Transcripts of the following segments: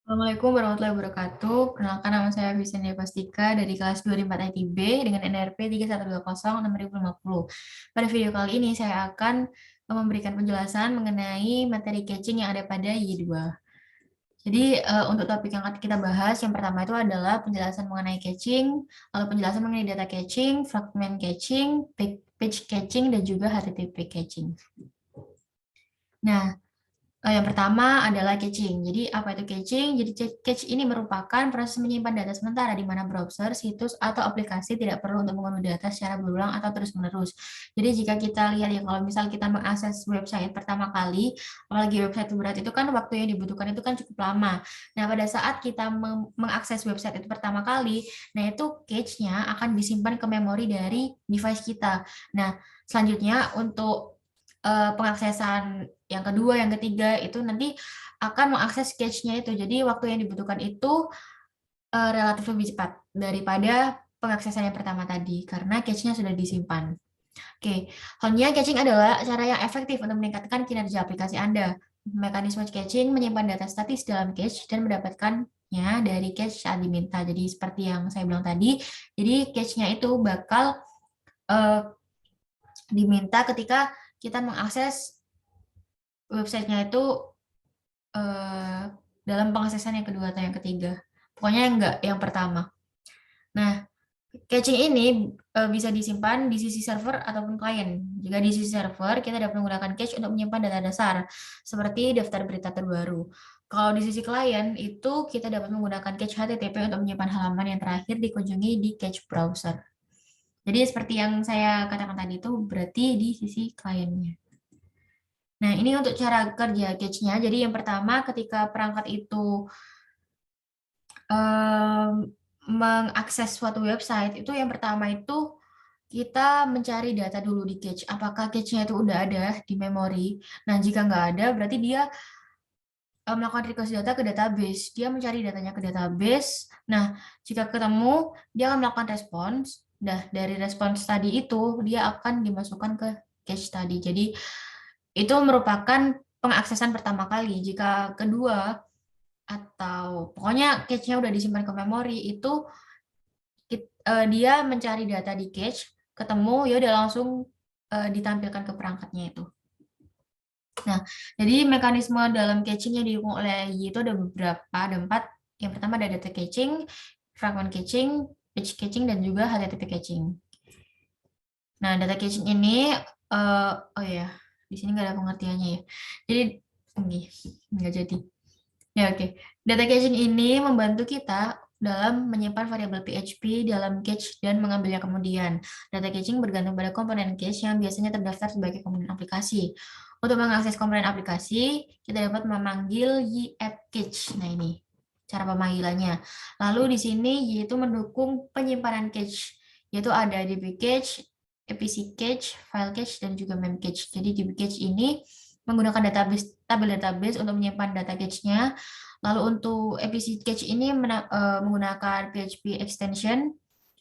Assalamualaikum warahmatullahi wabarakatuh. Perkenalkan nama saya Visenya Pastika dari kelas 24 ITB dengan NRP 31206050. Pada video kali ini saya akan memberikan penjelasan mengenai materi catching yang ada pada Y2. Jadi untuk topik yang akan kita bahas yang pertama itu adalah penjelasan mengenai catching, lalu penjelasan mengenai data catching, fragment catching, page catching, dan juga HTTP catching. Nah, yang pertama adalah catching. Jadi, apa itu catching? Jadi, catch ini merupakan proses menyimpan data sementara di mana browser, situs, atau aplikasi tidak perlu untuk mengunduh data secara berulang atau terus-menerus. Jadi, jika kita lihat ya, kalau misal kita mengakses website pertama kali, apalagi website berat itu kan waktu yang dibutuhkan itu kan cukup lama. Nah, pada saat kita mengakses website itu pertama kali, nah itu cache-nya akan disimpan ke memori dari device kita. Nah, selanjutnya untuk pengaksesan yang kedua, yang ketiga itu nanti akan mengakses cache-nya itu. Jadi waktu yang dibutuhkan itu relatif lebih cepat daripada pengaksesan yang pertama tadi karena cache-nya sudah disimpan. Oke, selanjutnya caching adalah cara yang efektif untuk meningkatkan kinerja aplikasi Anda. Mekanisme caching menyimpan data statis dalam cache dan mendapatkannya dari cache saat diminta. Jadi seperti yang saya bilang tadi, jadi cache-nya itu bakal uh, diminta ketika kita mengakses websitenya itu dalam pengaksesan yang kedua atau yang ketiga. Pokoknya enggak yang pertama. Nah, caching ini bisa disimpan di sisi server ataupun klien. Jika di sisi server, kita dapat menggunakan cache untuk menyimpan data dasar, seperti daftar berita terbaru. Kalau di sisi klien, itu kita dapat menggunakan cache HTTP untuk menyimpan halaman yang terakhir dikunjungi di cache browser. Jadi seperti yang saya katakan tadi itu berarti di sisi kliennya. Nah, ini untuk cara kerja cache-nya. Jadi yang pertama ketika perangkat itu mengakses suatu website, itu yang pertama itu kita mencari data dulu di cache. Apakah cache-nya itu udah ada di memori? Nah, jika nggak ada, berarti dia melakukan request data ke database. Dia mencari datanya ke database. Nah, jika ketemu, dia akan melakukan respons. Nah, dari respons tadi itu, dia akan dimasukkan ke cache tadi. Jadi, itu merupakan pengaksesan pertama kali. Jika kedua, atau pokoknya cache-nya udah disimpan ke memori, itu dia mencari data di cache, ketemu, ya udah langsung ditampilkan ke perangkatnya itu. Nah, jadi mekanisme dalam catching yang didukung oleh Y itu ada beberapa, ada 4. Yang pertama ada data catching, fragment catching, page catching, dan juga HTTP catching. Nah, data catching ini, oh ya, di sini nggak ada pengertiannya ya. Jadi, nggak jadi. Ya, oke. Data caching ini membantu kita dalam menyimpan variabel PHP dalam cache dan mengambilnya kemudian. Data caching bergantung pada komponen cache yang biasanya terdaftar sebagai komponen aplikasi. Untuk mengakses komponen aplikasi, kita dapat memanggil y-app-cache. Nah, ini cara pemanggilannya. Lalu di sini yaitu mendukung penyimpanan cache, yaitu ada db cache, apc cache, file cache, dan juga mem cache. Jadi db cache ini menggunakan tabel database untuk menyimpan data cache-nya. Lalu untuk APC cache ini menggunakan PHP extension.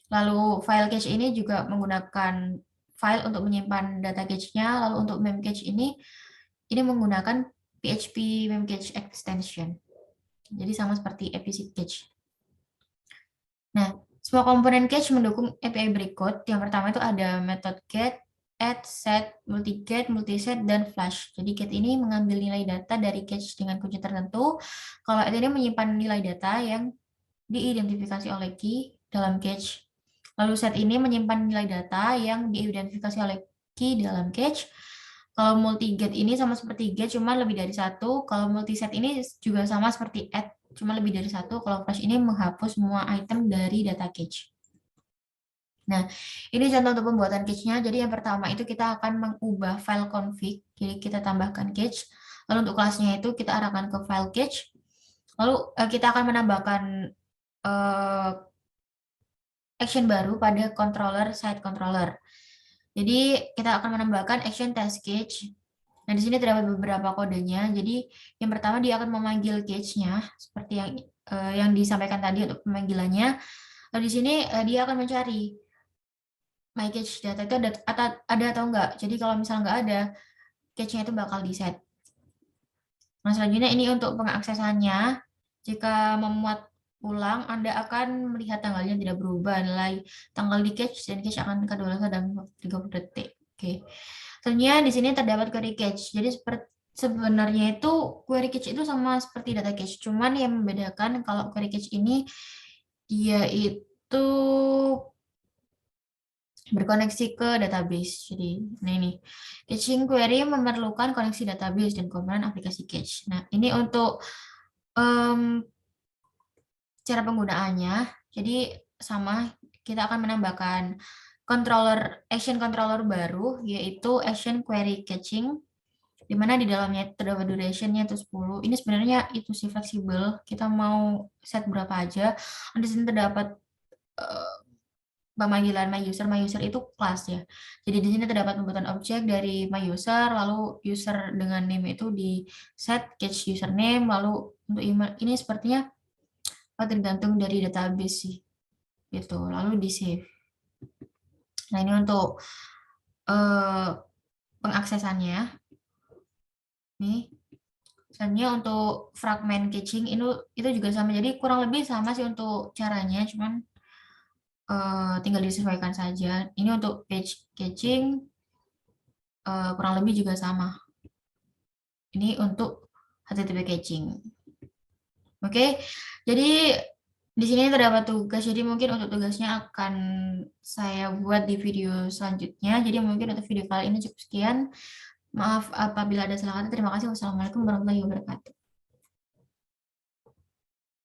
Lalu file cache ini juga menggunakan file untuk menyimpan data cache-nya. Lalu untuk mem cache ini menggunakan PHP memcache extension. Jadi sama seperti APC cache. Nah, semua komponen cache mendukung API berikut. Yang pertama itu ada metode get, add, set, multi-get, multi-set, dan flash. Jadi get ini mengambil nilai data dari cache dengan kunci tertentu. Kalau add ini menyimpan nilai data yang diidentifikasi oleh key dalam cache. Lalu set ini menyimpan nilai data yang diidentifikasi oleh key dalam cache. Kalau multi-get ini sama seperti get, cuma lebih dari satu. Kalau multi-set ini juga sama seperti add, cuma lebih dari satu. Kalau flash ini menghapus semua item dari data cache. Nah, ini contoh untuk pembuatan cache-nya. Jadi yang pertama itu kita akan mengubah file config. Jadi kita tambahkan cache. Lalu untuk kelasnya itu kita arahkan ke file cache. Lalu kita akan menambahkan action baru pada controller side controller. Jadi kita akan menambahkan action test cache. Nah, di sini terdapat beberapa kodenya. Jadi yang pertama dia akan memanggil cache-nya seperti yang disampaikan tadi untuk pemanggilannya. Lalu di sini dia akan mencari my cache data itu ada atau enggak. Jadi kalau misalnya enggak ada, cache-nya itu bakal di-set. Nah, selanjutnya ini untuk pengaksesannya. Jika memuat ulang, Anda akan melihat tanggalnya tidak berubah. Nilai tanggal di cache dan cache akan kadaluarsa dalam 30 detik. Oke. Selanjutnya di sini terdapat query cache. Jadi sebenarnya itu query cache itu sama seperti data cache, cuman yang membedakan kalau query cache ini dia itu berkoneksi ke database. Jadi, nah ini caching query memerlukan koneksi database dan komponen aplikasi cache. Nah, ini untuk cara penggunaannya. Jadi sama, kita akan menambahkan action controller baru, yaitu action query catching, di mana di dalamnya terdapat duration-nya itu 10. Ini sebenarnya itu sih fleksibel, kita mau set berapa aja. Di sini terdapat pemanggilan my user itu kelas ya. Jadi di sini terdapat pembuatan objek dari my user, lalu user dengan name itu di set catch username, lalu untuk email ini sepertinya tergantung dari database sih, gitu. Lalu di save. Nah ini untuk pengaksesannya. Nih, misalnya untuk fragment caching itu juga sama. Jadi kurang lebih sama sih untuk caranya, cuman tinggal disesuaikan saja. Ini untuk page caching kurang lebih juga sama. Ini untuk HTTP caching. Oke, jadi di sini terdapat tugas. Jadi mungkin untuk tugasnya akan saya buat di video selanjutnya. Jadi mungkin untuk video kali ini cukup sekian. Maaf apabila ada salah kata. Terima kasih. Wassalamualaikum warahmatullahi wabarakatuh.